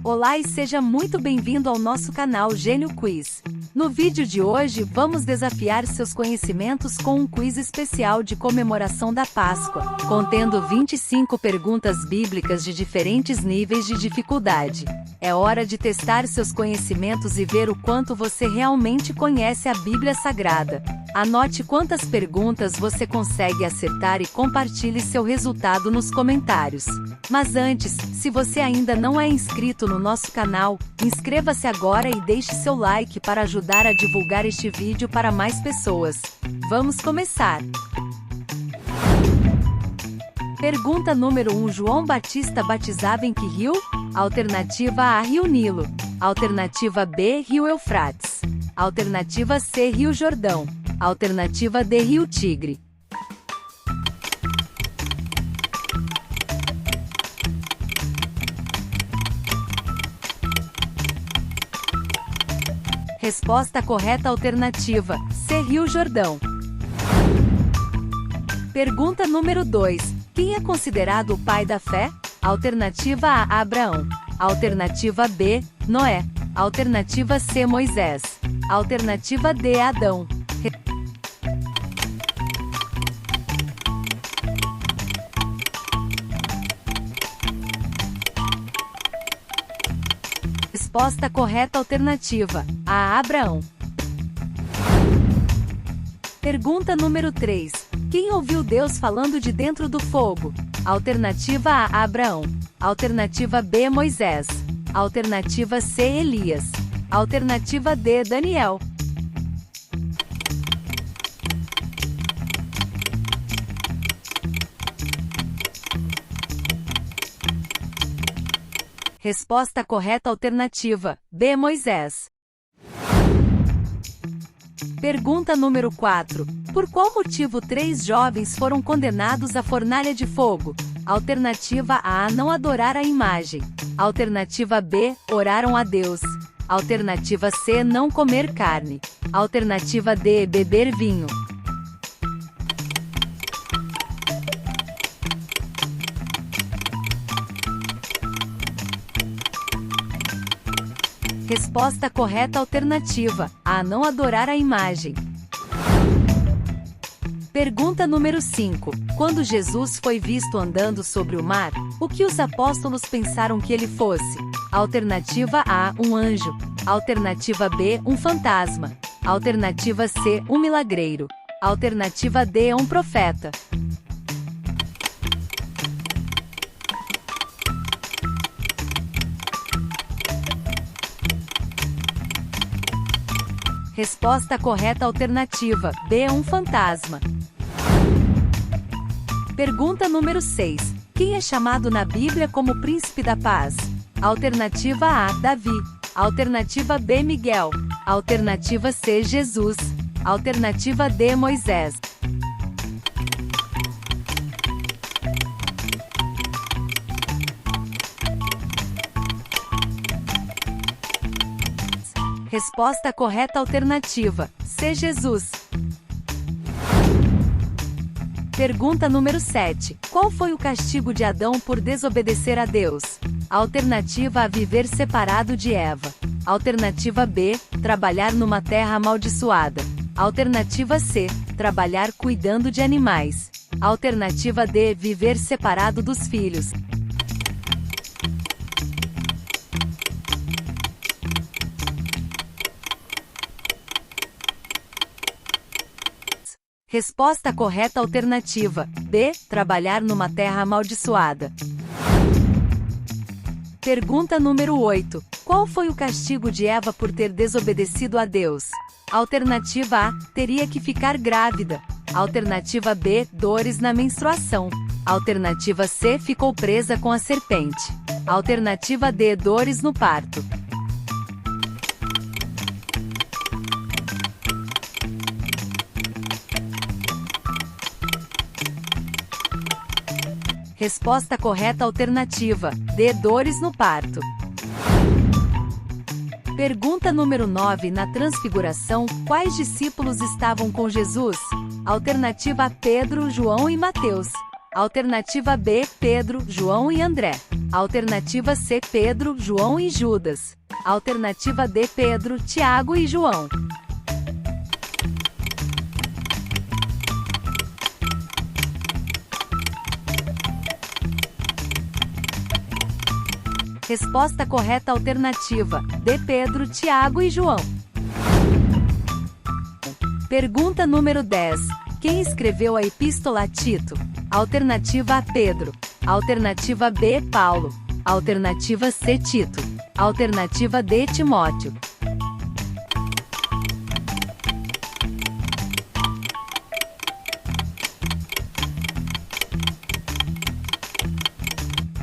Olá e seja muito bem-vindo ao nosso canal Gênio Quiz. No vídeo de hoje vamos desafiar seus conhecimentos com um quiz especial de comemoração da Páscoa, contendo 25 perguntas bíblicas de diferentes níveis de dificuldade. É hora de testar seus conhecimentos e ver o quanto você realmente conhece a Bíblia Sagrada. Anote quantas perguntas você consegue acertar e compartilhe seu resultado nos comentários. Mas antes, se você ainda não é inscrito no nosso canal, inscreva-se agora e deixe seu like para ajudar a divulgar este vídeo para mais pessoas. Vamos começar! Pergunta número 1: João Batista batizava em que rio? Alternativa A: Rio Nilo. Alternativa B: Rio Eufrates. Alternativa C: Rio Jordão. Alternativa D: Rio Tigre. Resposta correta: alternativa C: Rio Jordão. Pergunta número 2: quem é considerado o pai da fé? Alternativa A: Abraão. Alternativa B: Noé. Alternativa C: Moisés. Alternativa D: Adão. Resposta correta: alternativa A: Abraão. Pergunta número 3: quem ouviu Deus falando de dentro do fogo? Alternativa A: Abraão. Alternativa B: Moisés. Alternativa C: Elias. Alternativa D: Daniel. Resposta correta: alternativa B: Moisés. Pergunta número 4: por qual motivo 3 jovens foram condenados à fornalha de fogo? Alternativa A: não adorar a imagem. Alternativa B: oraram a Deus. Alternativa C: não comer carne. Alternativa D: beber vinho. Resposta correta: alternativa A: não adorar a imagem. Pergunta número 5: quando Jesus foi visto andando sobre o mar, o que os apóstolos pensaram que ele fosse? Alternativa A: um anjo. Alternativa B: um fantasma. Alternativa C: um milagreiro. Alternativa D: um profeta. Resposta correta: alternativa B: um fantasma. Pergunta número 6: quem é chamado na Bíblia como Príncipe da Paz? Alternativa A: Davi. Alternativa B: Miguel. Alternativa C: Jesus. Alternativa D: Moisés. Resposta correta: alternativa C: Jesus. Pergunta número 7: qual foi o castigo de Adão por desobedecer a Deus? Alternativa A: viver separado de Eva. Alternativa B: trabalhar numa terra amaldiçoada. Alternativa C: trabalhar cuidando de animais. Alternativa D: viver separado dos filhos. Resposta correta: alternativa B: trabalhar numa terra amaldiçoada. Pergunta número 8: qual foi o castigo de Eva por ter desobedecido a Deus? Alternativa A: teria que ficar grávida. Alternativa B: dores na menstruação. Alternativa C: ficou presa com a serpente. Alternativa D: dores no parto. Resposta correta: alternativa D: dores no parto. Pergunta número 9: na Transfiguração, quais discípulos estavam com Jesus? Alternativa A: Pedro, João e Mateus. Alternativa B, Pedro, João e André. Alternativa C, Pedro, João e Judas. Alternativa D, Pedro, Tiago e João. Resposta correta alternativa D, Pedro, Tiago e João. Pergunta número 10. Quem escreveu a Epístola a Tito? Alternativa A, Pedro. Alternativa B, Paulo. Alternativa C, Tito. Alternativa D, Timóteo.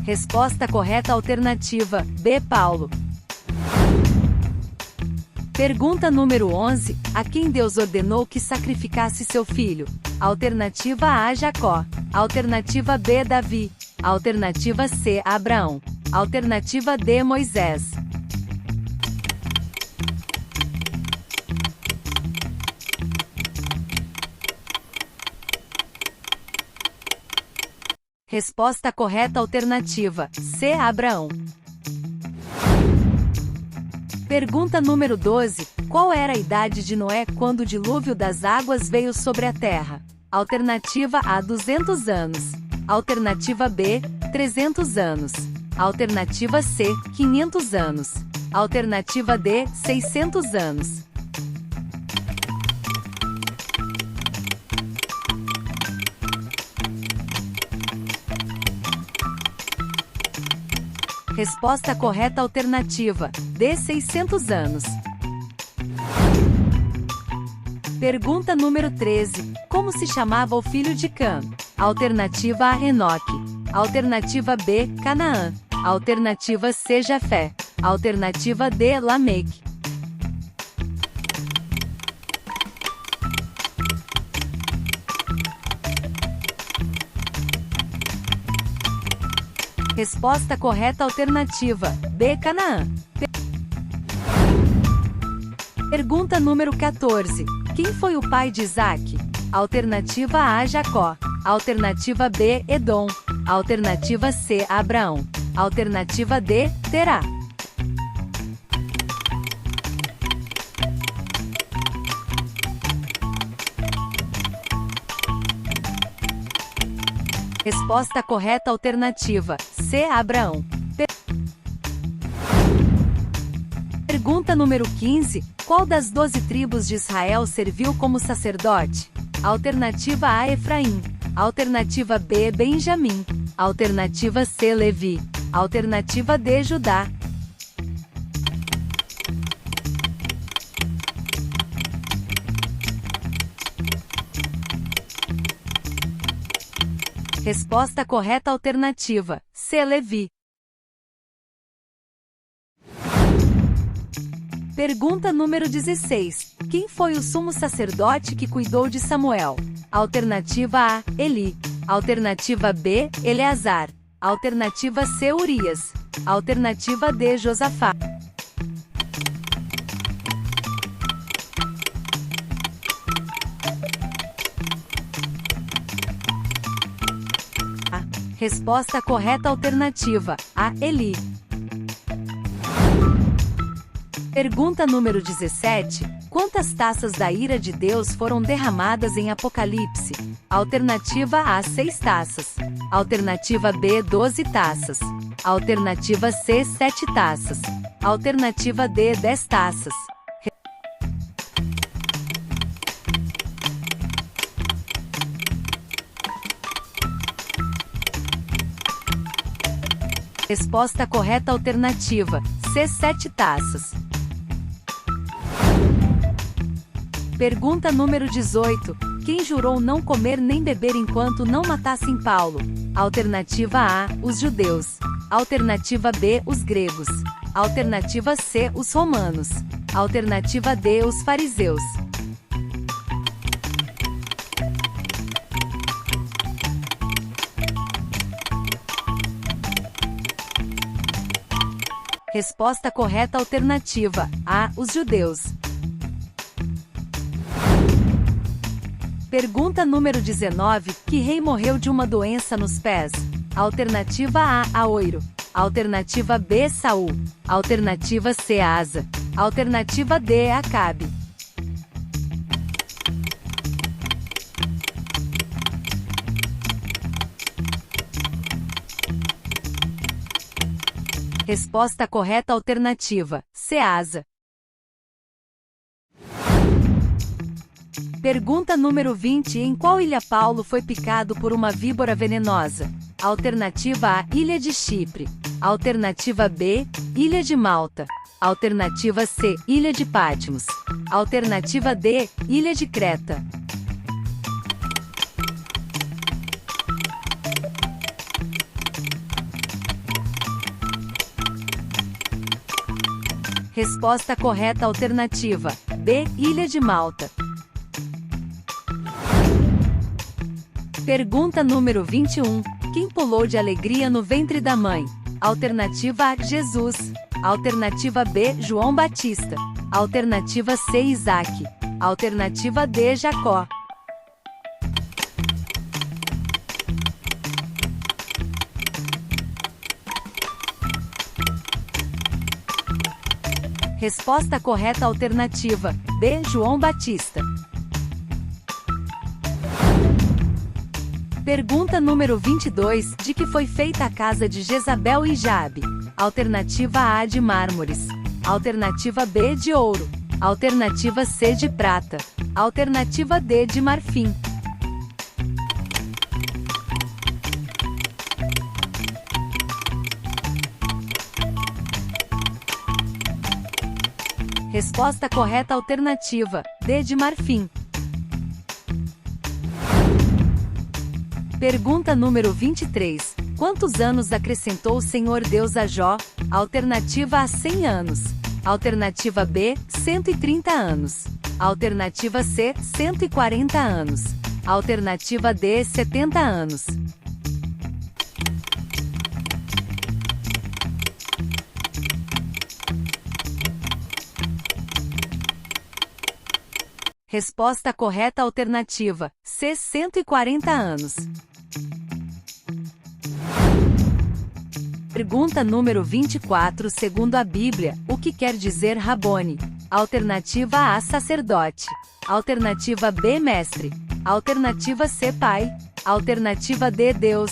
Resposta correta alternativa B, Paulo. Pergunta número 11. A quem Deus ordenou que sacrificasse seu filho? Alternativa A, Jacó. Alternativa B, Davi. Alternativa C, Abraão. Alternativa D, Moisés. Resposta correta alternativa C, Abraão. Pergunta número 12. Qual era a idade de Noé quando o dilúvio das águas veio sobre a terra? Alternativa A, 200 anos. Alternativa B, 300 anos. Alternativa C, 500 anos. Alternativa D, 600 anos. Resposta correta alternativa D, 600 anos. Pergunta número 13. Como se chamava o filho de Cã? Alternativa A, Enoque. Alternativa B, Canaã. Alternativa C, Jafé. Alternativa D, Lameque. Resposta correta alternativa B, Canaã. Pergunta número 14. Quem foi o pai de Isaque? Alternativa A, Jacó. Alternativa B, Edom. Alternativa C, Abraão. Alternativa D, Terá. Resposta correta alternativa C, Abraão. Pergunta número 15. Qual das 12 tribos de Israel serviu como sacerdote? Alternativa A, Efraim. Alternativa B, Benjamim. Alternativa C, Levi. Alternativa D, Judá. Resposta correta alternativa C, Levi. Pergunta número 16. Quem foi o sumo sacerdote que cuidou de Samuel? Alternativa A, Eli. Alternativa B, Eleazar. Alternativa C, Urias. Alternativa D, Josafá. Resposta correta alternativa A, Eli. Pergunta número 17. Quantas taças da ira de Deus foram derramadas em Apocalipse? Alternativa A, 6 taças. Alternativa B, 12 taças. Alternativa C, 7 taças. Alternativa D, 10 taças. Resposta correta alternativa C, 7 taças. Pergunta número 18. Quem jurou não comer nem beber enquanto não matassem Paulo? Alternativa A, os judeus. Alternativa B, os gregos. Alternativa C, os romanos. Alternativa D, os fariseus. Resposta correta alternativa A, os judeus. Pergunta número 19. Que rei morreu de uma doença nos pés? Alternativa A, Aoiro. Alternativa B, Saul. Alternativa C, Asa. Alternativa D, Acabe. Resposta correta alternativa, C, Asa. Pergunta número 20. Em qual ilha Paulo foi picado por uma víbora venenosa? Alternativa A, Ilha de Chipre. Alternativa B, Ilha de Malta. Alternativa C, Ilha de Patmos. Alternativa D, Ilha de Creta. Resposta correta alternativa, B, Ilha de Malta. Pergunta número 21. Quem pulou de alegria no ventre da mãe? Alternativa A, Jesus. Alternativa B, João Batista. Alternativa C, Isaac. Alternativa D, Jacó. Resposta correta alternativa, B, João Batista. Pergunta número 22. De que foi feita a casa de Jezabel e Jabe? Alternativa A, de mármores. Alternativa B, de ouro. Alternativa C, de prata. Alternativa D, de marfim. Resposta correta alternativa, D, de marfim. Pergunta número 23. Quantos anos acrescentou o Senhor Deus a Jó? Alternativa A, 100 anos. Alternativa B, 130 anos. Alternativa C, 140 anos. Alternativa D, 70 anos. Resposta correta alternativa, C, 140 anos. Pergunta número 24. Segundo a Bíblia, o que quer dizer Rabone? Alternativa A, sacerdote. Alternativa B, mestre. Alternativa C, pai. Alternativa D, Deus.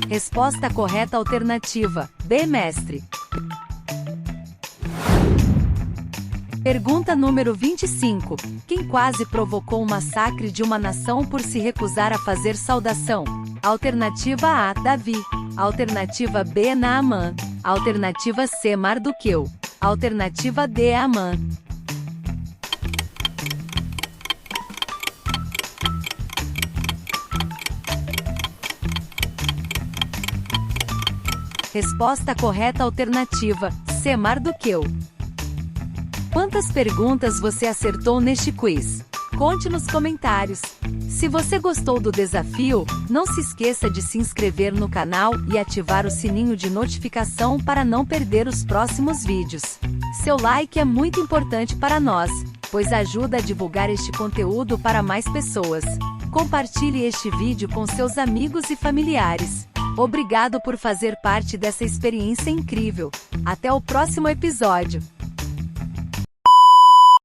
Resposta correta alternativa, B, mestre. Pergunta número 25. Quem quase provocou o massacre de uma nação por se recusar a fazer saudação? Alternativa A, Davi. Alternativa B, Naamã. Alternativa C, Mardoqueu. Alternativa D, Amã. Resposta correta alternativa, C, Mardoqueu. Quantas perguntas você acertou neste quiz? Conte nos comentários. Se você gostou do desafio, não se esqueça de se inscrever no canal e ativar o sininho de notificação para não perder os próximos vídeos. Seu like é muito importante para nós, pois ajuda a divulgar este conteúdo para mais pessoas. Compartilhe este vídeo com seus amigos e familiares. Obrigado por fazer parte dessa experiência incrível. Até o próximo episódio.